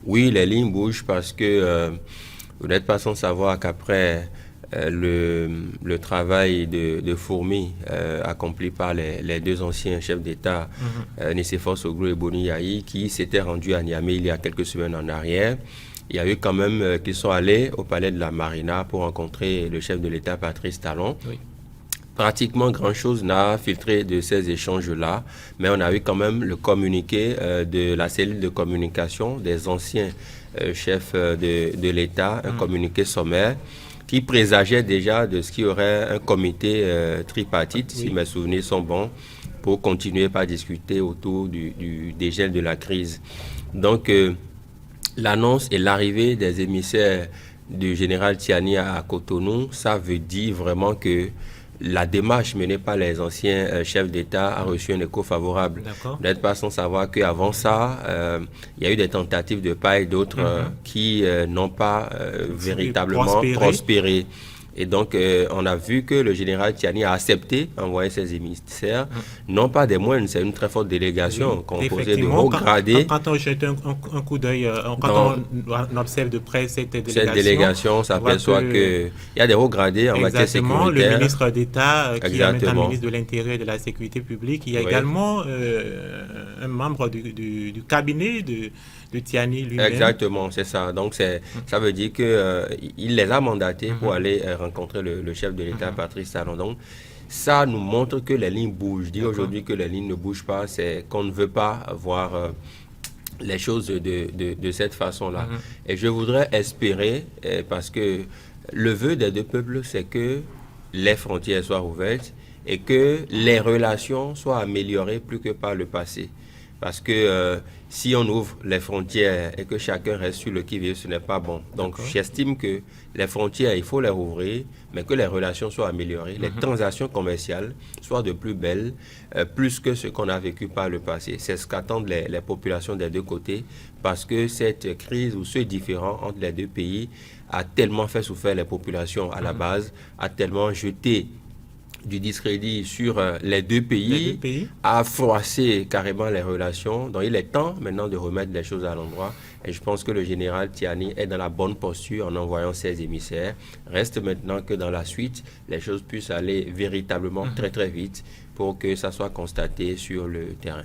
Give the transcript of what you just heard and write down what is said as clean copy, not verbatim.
Oui, les lignes bougent parce que vous n'êtes pas sans savoir qu'après le travail de fourmi accompli par les deux anciens chefs d'État, Nicéphore Soglo et Boni Yayi, qui s'étaient rendus à Niamey il y a quelques semaines en arrière. Il y a eu quand même qu'ils sont allés au palais de la Marina pour rencontrer le chef de l'État, Patrice Talon. Oui. Pratiquement grand-chose n'a filtré de ces échanges-là, mais on a eu quand même le communiqué de la cellule de communication des anciens chefs de l'État, un communiqué sommaire qui présageait déjà de ce qu'il y aurait un comité tripartite, si mes souvenirs sont bons, pour continuer par discuter autour du dégel de la crise. Donc, l'annonce et l'arrivée des émissaires du général Tiani à Cotonou, ça veut dire vraiment que la démarche menée par les anciens chefs d'État a reçu un écho favorable. Vous n'êtes pas sans savoir qu'avant ça, il y a eu des tentatives de part et d'autre qui n'ont pas véritablement prospéré. Et donc, on a vu que le général Tiani a accepté d'envoyer ses émissaires, non pas des moindres, c'est une très forte délégation composée de hauts gradés. Quand on jette un coup d'œil, quand on observe de près cette délégation, on s'aperçoit qu'il y a des hauts gradés en matière sécuritaire. Le ministre d'État, qui est maintenant ministre de l'Intérieur et de la Sécurité publique, il y a également un membre du cabinet de Tiani lui-même. Exactement, c'est ça. Donc, ça veut dire qu'il les a mandatés pour aller rencontrer le chef de l'État, Patrice Talon. Donc, ça nous montre que les lignes bougent. Dire aujourd'hui que les lignes ne bougent pas, c'est qu'on ne veut pas voir les choses de cette façon-là. Et je voudrais espérer, parce que le vœu des deux peuples, c'est que les frontières soient ouvertes et que les relations soient améliorées plus que par le passé. Parce que si on ouvre les frontières et que chacun reste sur le qui-vive, ce n'est pas bon. Donc, j'estime que les frontières, il faut les rouvrir, mais que les relations soient améliorées, les transactions commerciales soient de plus belles, plus que ce qu'on a vécu par le passé. C'est ce qu'attendent les populations des deux côtés, parce que cette crise ou ce différend entre les deux pays a tellement fait souffrir les populations à la base, a tellement jeté du discrédit sur les deux pays, a froissé carrément les relations. Donc il est temps maintenant de remettre les choses à l'endroit. Et je pense que le général Tiani est dans la bonne posture en envoyant ses émissaires. Reste maintenant que dans la suite, les choses puissent aller véritablement très très vite pour que ça soit constaté sur le terrain.